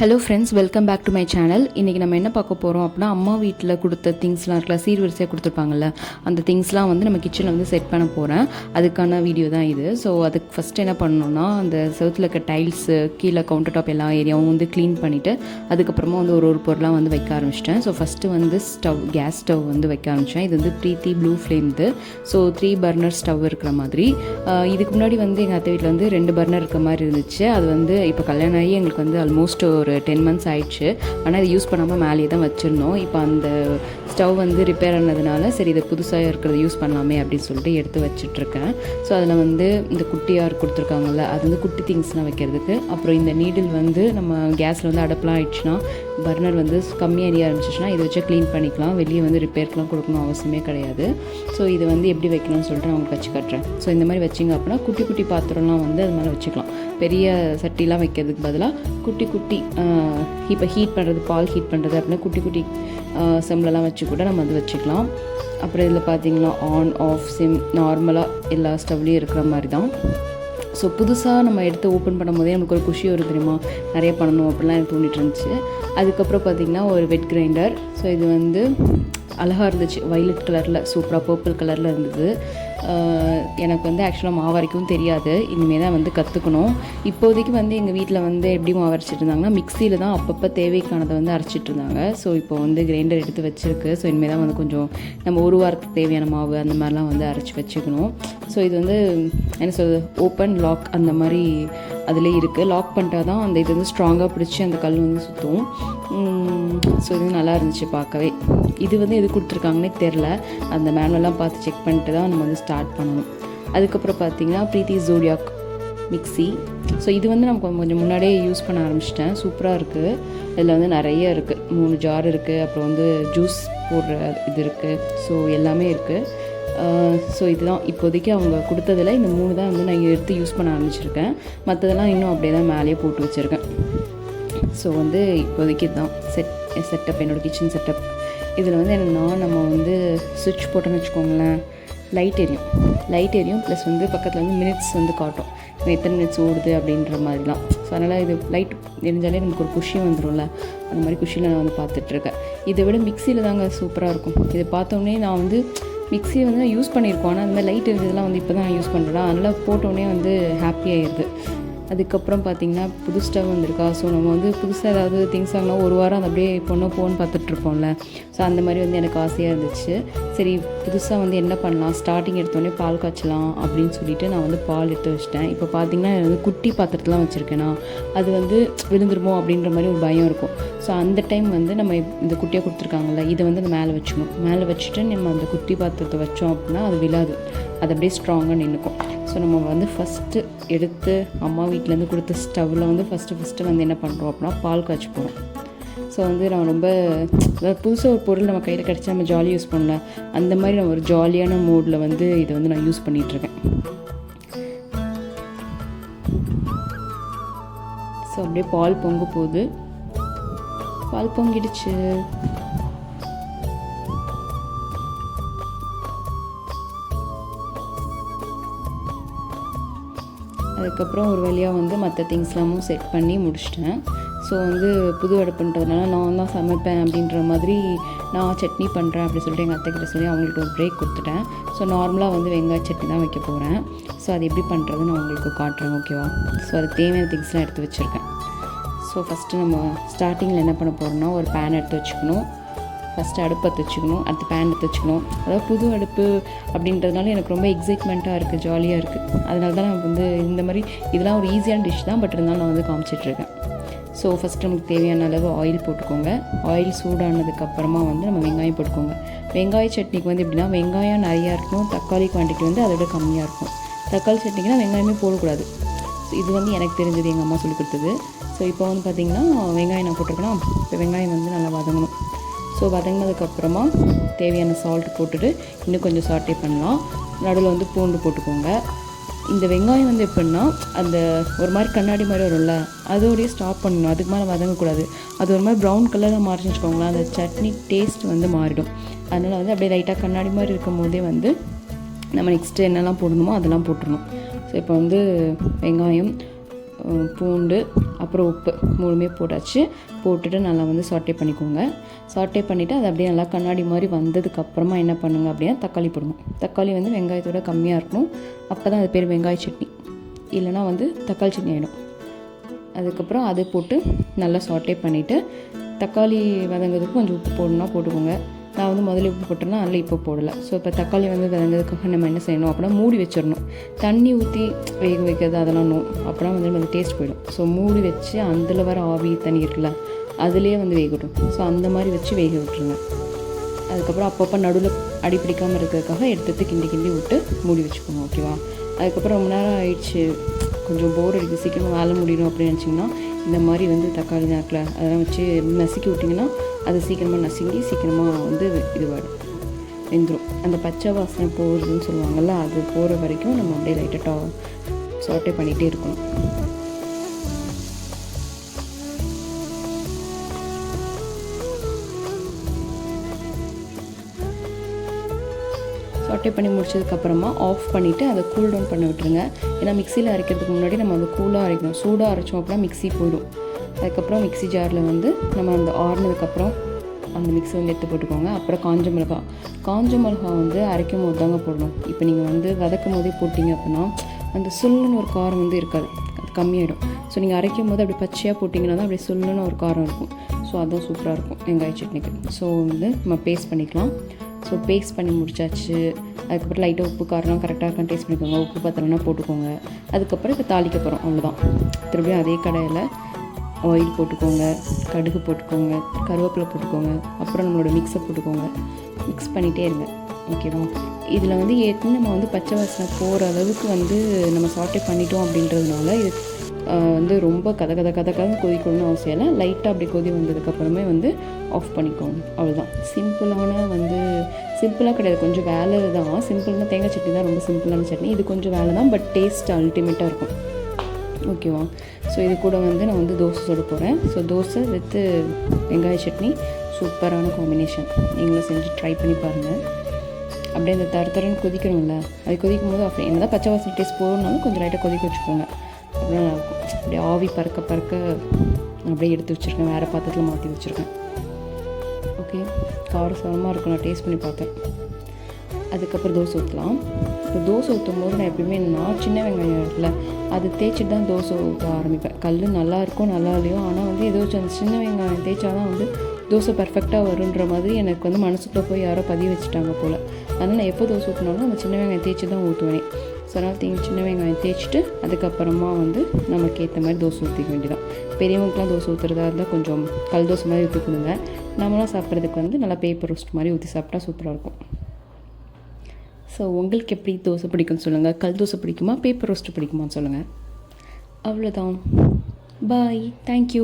Hello friends, welcome back to my channel. இன்றைக்கி நம்ம என்ன பார்க்க போகிறோம் அப்படின்னா, அம்மா வீட்டில் கொடுத்த திங்ஸ்லாம் இருக்கல, சீர்வரிசையாக கொடுத்துருப்பாங்கல்ல, அந்த திங்ஸ்லாம் வந்து நம்ம கிச்சனில் வந்து செட் பண்ண போகிறேன். அதுக்கான வீடியோ தான் இது. ஸோ அதுக்கு ஃபஸ்ட்டு என்ன பண்ணணும்னா, அந்த செவுத்தில் இருக்க டைல்ஸு, கீழே கவுண்டர் டாப் எல்லா ஏரியாவும் வந்து க்ளீன் பண்ணிவிட்டு அதுக்கப்புறமா வந்து ஒரு பொருளாக வந்து வைக்க ஆரம்பிச்சிட்டேன். ஸோ ஃபஸ்ட்டு வந்து கேஸ் ஸ்டவ் வந்து வைக்க ஆரம்பித்தேன். இது வந்து ப்ரீத்தி ப்ளூ ஃப்ளேம்து. ஸோ 3 பர்னர் ஸ்டவ் இருக்கிற மாதிரி. இதுக்கு முன்னாடி வந்து எங்கள் அத்தை வீட்டில் வந்து 2 பர்னர் இருக்க மாதிரி இருந்துச்சு. அது வந்து இப்போ கல்யாணம் ஆகி எங்களுக்கு வந்து ஆல்மோஸ்ட் ஒரு 10 months ஆயிடுச்சு. ஆனால் இதை யூஸ் பண்ணாமல் மேலேயே தான் வச்சுருந்தோம். இப்போ அந்த ஸ்டவ் வந்து ரிப்பேர் ஆனதுனால சரி இதை புதுசாக இருக்கிறத யூஸ் பண்ணலாமே அப்படின்னு சொல்லிட்டு எடுத்து வச்சிட்ருக்கேன். ஸோ அதில் வந்து இந்த குட்டியார் கொடுத்துருக்காங்கல்ல, அது வந்து குட்டி திங்ஸ்லாம் வைக்கிறதுக்கு. அப்புறம் இந்த நீடில் வந்து நம்ம கேஸில் வந்து அடப்பெலாம் ஆயிடுச்சுன்னா, பர்னர் வந்து கம்மியாக எரிய ஆரம்பிச்சிச்சுன்னா இதை வச்சு க்ளீன் பண்ணிக்கலாம். வெளியே வந்து ரிப்பேர்க்கெலாம் கொடுக்கணும் அவசியமே கிடையாது. ஸோ இது வந்து எப்படி வைக்கணும்னு சொல்லிட்டு நான் உங்களுக்கு வச்சு காட்டுறேன். ஸோ இந்த மாதிரி வச்சிங்க அப்படின்னா குட்டி குட்டி பாத்திரம்லாம் வந்து அது மேலே வச்சுக்கலாம். பெரிய சட்டிலாம் வைக்கிறதுக்கு பதிலாக குட்டி குட்டி இப்போ ஹீட் பண்ணுறது, பால் ஹீட் பண்ணுறது அப்படின்னா குட்டி குட்டி செம்லலாம் வச்சு கூட நம்ம வந்து வச்சுக்கலாம். அப்புறம் இதில் பார்த்திங்கன்னா ஆன் ஆஃப் சிம் நார்மலாக எல்லா ஸ்டவ்லேயும் இருக்கிற மாதிரி தான். ஸோ புதுசாக நம்ம எடுத்து ஓப்பன் பண்ணும் போதே நமக்கு ஒரு குஷி வரும் தெரியுமா, நிறைய பண்ணணும் அப்படிலாம் எனக்கு தோணிட்டு இருந்துச்சு. அதுக்கப்புறம் பார்த்திங்கன்னா ஒரு வெட் கிரைண்டர். ஸோ இது வந்து அழகாக இருந்துச்சு, வைலட் கலரில் சூப்பராக பர்பிள் கலரில் இருந்தது. எனக்கு வந்து ஆக்சுவலாக மாவு அரைக்கவும் தெரியாது, இனிமேல் தான் வந்து கற்றுக்கணும். இப்போதைக்கு வந்து எங்கள் வீட்டில் வந்து எப்படி மாவு அரைச்சிட்டு இருந்தாங்கன்னா, மிக்சியில் தான் அப்பப்போ தேவைக்கானதை வந்து அரைச்சிட்டு இருந்தாங்க. ஸோ இப்போ வந்து கிரைண்டர் எடுத்து வச்சுருக்கு. ஸோ இனிமேல் தான் வந்து கொஞ்சம் நம்ம ஒரு வாரத்துக்கு தேவையான மாவு அந்த மாதிரிலாம் வந்து அரைச்சி வச்சுக்கணும். ஸோ இது வந்து என்ன சொல்கிறது, ஓப்பன் லாக் அந்த மாதிரி அதிலே இருக்குது. லாக் பண்ணிட்டா தான் அந்த இது வந்து ஸ்ட்ராங்காக பிடிச்சி அந்த கல் வந்து சுற்றும். ஸோ இது நல்லா இருந்துச்சு பார்க்கவே. இது வந்து எது கொடுத்துருக்காங்கன்னே தெரில, அந்த மேனுவலாம் பார்த்து செக் பண்ணிட்டு தான் நம்ம வந்து ஸ்டார்ட் பண்ணணும். அதுக்கப்புறம் பார்த்திங்கன்னா ப்ரீத்தி ஜோடியாக் மிக்ஸி. ஸோ இது வந்து நமக்கு கொஞ்சம் முன்னாடியே யூஸ் பண்ண ஆரம்பிச்சிட்டேன். சூப்பராக இருக்குது. இதில் வந்து நிறைய இருக்குது, 3 ஜார் இருக்குது. அப்புறம் வந்து ஜூஸ் போடுற இது இருக்குது. ஸோ எல்லாமே இருக்குது. ஸோ இதுதான் இப்போதைக்கு அவங்க கொடுத்ததில் இந்த 3 தான் வந்து நான் எடுத்து யூஸ் பண்ண ஆரம்பிச்சிருக்கேன். மற்றதெல்லாம் இன்னும் அப்படியே தான் மேலேயே போட்டு வச்சுருக்கேன். ஸோ வந்து இப்போதைக்கு இதுதான் செட்டப், என்னோடய கிச்சன் செட்டப். இதில் வந்து என்னென்னா, நம்ம வந்து சுவிட்ச் போட்டோன்னு வச்சுக்கோங்களேன், லைட் எரியும் ப்ளஸ் வந்து பக்கத்தில் வந்து மினிட்ஸ் வந்து காட்டும், எத்தனை மினிட்ஸ் ஓடுது அப்படின்ற மாதிரிலாம். ஸோ அதனால் இது லைட் எரிஞ்சாலே நமக்கு ஒரு குஷி வந்துடும்ல, அந்த மாதிரி குஷியில் நான் வந்து பார்த்துட்ருக்கேன். இதை விட மிக்சியில் தாங்க சூப்பராக இருக்கும். இதை பார்த்தோன்னே நான் வந்து மிக்ஸியை வந்து நான் யூஸ் பண்ணியிருக்கோம், ஆனால் அந்த மாதிரி லைட் எரிஞ்சதெல்லாம் வந்து இப்போ தான் நான் யூஸ் பண்ணுறேன். அதனால் போட்டோன்னே வந்து ஹாப்பியாகிடுது. அதுக்கப்புறம் பார்த்திங்கன்னா புது ஸ்டவ் வந்திருக்கா. ஸோ நம்ம வந்து புதுசாக ஏதாவது திங்ஸ் வாங்கினா ஒரு வாரம் அது அப்படியே போன்னு பார்த்துட்ருப்போம்ல. ஸோ அந்த மாதிரி வந்து எனக்கு ஆசையாக இருந்துச்சு. சரி புதுசாக வந்து என்ன பண்ணலாம், ஸ்டார்டிங் எடுத்தோடனே பால் காய்ச்சலாம் அப்படின்னு சொல்லிட்டு நான் வந்து பால் எடுத்து வச்சிட்டேன். இப்போ பார்த்திங்கன்னா வந்து குட்டி பாத்திரத்தெலாம் வச்சுருக்கேன்னா அது வந்து விழுந்துருமோ அப்படின்ற மாதிரி ஒரு பயம் இருக்கும். ஸோ அந்த டைம் வந்து நம்ம இந்த குட்டியாக கொடுத்துருக்காங்கல்ல, இதை வந்து அந்த மேலே வச்சுக்கணும். மேலே வச்சுட்டு நம்ம அந்த குட்டி பாத்திரத்தை வச்சோம் அப்படின்னா அது விழாது, அது அப்படியே ஸ்ட்ராங்காக நின்றுக்கும். ஸோ நம்ம வந்து ஃபஸ்ட்டு எடுத்து அம்மா வீட்டிலேருந்து கொடுத்த ஸ்டவ்வில் வந்து ஃபஸ்ட்டு வந்து என்ன பண்ணுறோம் அப்படின்னா பால் காய்ச்சி போகிறோம். ஸோ வந்து நான் ரொம்ப புதுசாக ஒரு பொருள் நம்ம கையில் கிடச்சா நம்ம ஜாலியாக யூஸ் பண்ணல, அந்த மாதிரி நான் ஒரு ஜாலியான மூடில் வந்து இதை வந்து நான் யூஸ் பண்ணிகிட்ருக்கேன். ஸோ அப்படியே பால் பொங்க போகுது, பால் பொங்கிடுச்சு. அதுக்கப்புறம் ஒரு வழியாக வந்து மற்ற திங்ஸ்லாமும் செட் பண்ணி முடிச்சிட்டேன். ஸோ வந்து புது அடுப்புன்றதுனால நான் தான் சமைப்பேன் அப்படின்ற மாதிரி நான் சட்னி பண்ணுறேன் அப்படி சொல்லிட்டு எங்கள் அத்தைக்கிட்ட சொல்லி அவங்களுக்கு ஒரு பிரேக் கொடுத்துட்டேன். ஸோ நார்மலாக வந்து வெங்காய சட்னி தான் வைக்க போகிறேன். ஸோ அது எப்படி பண்ணுறதுன்னு நான் உங்களுக்கு காட்டுறேன், ஓகேவா? ஸோ அதுக்கு தேவையான திங்ஸ்லாம் எடுத்து வச்சுருக்கேன். ஸோ ஃபஸ்ட்டு நம்ம ஸ்டார்டிங்கில் என்ன பண்ண போகிறோம்னா, ஒரு பேன் எடுத்து வச்சுக்கணும். ஃபஸ்ட்டு அடுப்பு எடுத்து வச்சுக்கணும், அடுத்து பேன் எடுத்து வச்சுக்கணும். அதாவது புது அடுப்பு அப்படின்றதுனால எனக்கு ரொம்ப எக்ஸைட்மெண்ட்டாக இருக்குது, ஜாலியாக இருக்குது. அதனால தான் நான் வந்து இந்த மாதிரி இதெல்லாம் ஒரு ஈஸியான டிஷ் தான், பட் இருந்தாலும் நான் வந்து காமிச்சிட்ருக்கேன். ஸோ ஃபஸ்ட்டு நமக்கு தேவையான அளவு ஆயில் போட்டுக்கோங்க. ஆயில் சூடானதுக்கப்புறமா வந்து நம்ம வெங்காயம் போட்டுக்கோங்க. வெங்காய சட்னிக்கு வந்து எப்படின்னா, வெங்காயம் நிறையா இருக்கணும், தக்காளி குவான்டிட்டி வந்து அதோட கம்மியாக இருக்கும். தக்காளி சட்னிக்குனா வெங்காயமே போடக்கூடாது. ஸோ இது வந்து எனக்கு தெரிஞ்சது, எங்கள் அம்மா சொல்லி கொடுத்தது. ஸோ இப்போ வந்து பார்த்திங்கன்னா வெங்காயம் நான் போட்டிருக்கேன்னா, இப்போ வெங்காயம் வந்து நல்லா வதங்கணும். ஸோ வதங்கினதுக்கப்புறமா தேவையான சால்ட் போட்டுட்டு இன்னும் கொஞ்சம் சாட்டே பண்ணலாம். நடுவில் வந்து பூண்டு போட்டுக்கோங்க. இந்த வெங்காயம் வந்து எப்படின்னா, அந்த ஒரு மாதிரி கண்ணாடி மாதிரி வரும்ல, அதோடய ஸ்டாப் பண்ணணும், அதுக்கு மேலே வதங்கக்கூடாது. அது ஒரு மாதிரி ப்ரௌன் கலரில் மாறிச்சுன்னு வச்சுக்கோங்களேன், அந்த சட்னி டேஸ்ட் வந்து மாறிடும். அதனால் வந்து அப்படியே லைட்டாக கண்ணாடி மாதிரி இருக்கும் போதே வந்து நம்ம நெக்ஸ்ட்டு என்னெல்லாம் போடணுமோ அதெல்லாம் போட்டுடணும். ஸோ இப்போ வந்து வெங்காயம், பூண்டு, அப்புறம் உப்பு 3மே போட்டாச்சு. போட்டுட்டு நல்லா வந்து சாட்டே பண்ணிக்கோங்க. சாட்டே பண்ணிவிட்டு அது அப்படியே நல்லா கண்ணாடி மாதிரி வந்ததுக்கப்புறமா என்ன பண்ணுங்க அப்படின்னா தக்காளி போடணும். தக்காளி வந்து வெங்காயத்தோட கம்மியாக இருக்கணும். அப்போ தான் அது பேர் வெங்காய சட்னி, இல்லைனா வந்து தக்காளி சட்னி ஆகிடும். அதுக்கப்புறம் அது போட்டு நல்லா சாட்டே பண்ணிவிட்டு தக்காளி வதங்கிறதுக்கு கொஞ்சம் உப்பு போடணுன்னா போட்டுக்கோங்க. நான் வந்து முதல்ல உப்பு போட்டேன்னா அதில் இப்போ போடலை. ஸோ இப்போ தக்காளி வந்து வதங்கிறதுக்காக நம்ம என்ன செய்யணும் அப்படின்னா மூடி வச்சிடணும். தண்ணி ஊற்றி வேக வைக்கிறது அதெல்லாம் அப்படின்னா வந்து நமக்கு டேஸ்ட் போயிடும். ஸோ மூடி வச்சு அதில் வர ஆவி தண்ணி இருக்குல்ல அதுலேயே வந்து வேகட்டும். ஸோ அந்த மாதிரி வச்சு வேக விட்டுருங்க. அதுக்கப்புறம் அப்பப்போ நடுவில் அடி பிடிக்காமல் இருக்கிறதுக்காக எடுத்து கிண்டி கிண்டி விட்டு மூடி வச்சுக்கோங்க. ஓகேவா? அதுக்கப்புறம் ரொம்ப நேரம் ஆயிடுச்சு, கொஞ்சம் போர் அடிக்குது, சீக்கிரமாக வேலை முடியணும் அப்படின்னு நினச்சிங்கன்னா இந்த மாதிரி வந்து தக்காளி நாக்கில் அதெல்லாம் வச்சு நசுக்கி விட்டிங்கன்னா அது சீக்கிரமாக நசுங்கி சீக்கிரமாக வந்து இதுவாகிடும், வெந்துடும். அந்த பச்சை வாசனை போகுதுன்னு சொல்லுவாங்கள்ல, அது போகிற வரைக்கும் நம்ம அப்படியே லைட்டாக சாட்டே பண்ணிகிட்டே இருக்கணும். சாட்டே பண்ணி முடிச்சதுக்கப்புறமா ஆஃப் பண்ணிவிட்டு அதை கூல் டவுன் பண்ண விட்டுருங்க. ஏன்னா மிக்சியில் அரைக்கிறதுக்கு முன்னாடி நம்ம அந்த கூலாக அரைக்கணும். சூடாக அரைச்சோம் அப்படின்னா மிக்ஸி போயிடும். அதுக்கப்புறம் மிக்ஸி ஜாரில் வந்து நம்ம அந்த ஆறுனதுக்கப்புறம் அந்த மிக்ஸி வந்து எடுத்து போட்டுக்கோங்க. அப்புறம் காஞ்ச மிளகா வந்து அரைக்கும் போது தாங்க போடணும். இப்போ நீங்கள் வந்து வதக்கும் போதே போட்டிங்க அப்படின்னா அந்த சுல்லுன்னு ஒரு காரம் வந்து இருக்காது, அது கம்மியாயிடும். ஸோ நீங்கள் அரைக்கும் போது அப்படி பச்சையாக போட்டிங்கன்னா தான் அப்படி சுல்லுன்னு ஒரு காரம் இருக்கும். ஸோ அதுதான் சூப்பராக இருக்கும் வெங்காய சட்னிக்கு. ஸோ வந்து நம்ம பேஸ்ட் பண்ணிக்கலாம். ஸோ பேஸ்ட் பண்ணி முடிச்சாச்சு. அதுக்கப்புறம் லைட்டாக உப்பு காரம்லாம் கரெக்டாக இருக்கான்னு டேஸ்ட் பண்ணிக்கோங்க. உப்பு பத்தலைன்னா போட்டுக்கோங்க. அதுக்கப்புறம் இப்போ தாளிக்க போகிறோம், அவ்வளோதான். திரும்பியும் அதே கடாயில் ஆயில் போட்டுக்கோங்க, கடுகு போட்டுக்கோங்க, கருவேப்பிலை போட்டுக்கோங்க, அப்புறம் நம்மளோட மிக்ஸை போட்டுக்கோங்க. மிக்ஸ் பண்ணிகிட்டே இருங்க. ஓகேவா? இதில் வந்து ஏற்கனவே நம்ம வந்து பச்சை வாசனை போகிற அளவுக்கு வந்து நம்ம சாட்டே பண்ணிட்டோம் அப்படின்றதுனால இது வந்து ரொம்ப கதை கொதிக்கணும்னு அவசியம் இல்லை. லைட்டாக அப்படி கொதி வந்ததுக்கப்புறமே வந்து ஆஃப் பண்ணிக்கோங்க. அவ்வளோதான். சிம்பிளாக கிடையாது, கொஞ்சம் வேலை தான். சிம்பிள்னா தேங்காய் சட்னி தான் ரொம்ப சிம்பிளான சட்னி. இது கொஞ்சம் வேலை தான், பட் டேஸ்ட் அல்டிமேட்டாக இருக்கும். ஓகேவா? ஸோ இது கூட வந்து நான் வந்து தோசை சுட போகிறேன். ஸோ தோசை வித்து வெங்காய சட்னி சூப்பரான காம்பினேஷன். நீங்களும் செஞ்சு ட்ரை பண்ணி பாருங்கள். அப்படியே அந்த தரன்னு கொதிக்கணும்ல, அது கொதிக்கும் போது அப்படி என்ன தான் பச்சை வாசனை டேஸ்ட் போகணுன்னாலும் கொஞ்சம் லைட்டாக கொதிக்க வச்சுக்கோங்க. அப்படின்னா நல்லாயிருக்கும். அப்படியே ஆவி பறக்க அப்படியே எடுத்து வச்சுருக்கேன், வேறு பாத்திரத்தில் மாற்றி வச்சுருக்கேன். ஓகே, காரசாரமாக இருக்கும். நான் டேஸ்ட் பண்ணி பார்த்தேன். அதுக்கப்புறம் தோசை ஊற்றலாம். இப்போ தோசை ஊற்றும் போது நான் எப்பயுமே சின்ன வெங்காயம் இருக்குல்ல அது தேய்ச்சிட்டு தான் தோசை ஊற்ற ஆரம்பிப்பேன். கல் நல்லாயிருக்கும் நல்லா இல்லையோ, ஆனால் வந்து ஏதோ அந்த சின்ன வெங்காயம் தேய்ச்சா தான் வந்து தோசை பர்ஃபெக்டாக வருன்ற மாதிரி எனக்கு வந்து மனசுக்குள்ளே போய் யாரோ பதிய வச்சுட்டாங்க போல். அதனால் நான் எப்போ தோசை ஊற்றினாலும் அந்த சின்ன வெங்காயம் தேய்ச்சி தான் ஊற்றுவேனே. ஸோ அதனால் சின்ன வெங்காயம் தேய்ச்சிட்டு அதுக்கப்புறமா வந்து நமக்கு ஏற்ற மாதிரி தோசை ஊற்றிக்க வேண்டியதான். பெரியவங்களுக்குலாம் தோசை ஊற்றுறதா இருந்தால் கொஞ்சம் கல் தோசை மாதிரி ஊற்றி கொடுங்க. நம்மளாம் சாப்பிட்றதுக்கு வந்து நல்லா பேப்பர் ரோஸ்ட் மாதிரி ஊற்றி சாப்பிட்டா சூப்பராக இருக்கும். ஸோ உங்களுக்கு எப்படி தோசை பிடிக்கும்னு சொல்லுங்கள். கல் தோசை பிடிக்குமா, பேப்பர் ரோஸ்ட்டு பிடிக்குமான்னு சொல்லுங்கள். அவ்வளோதான். பாய். தேங்க்யூ.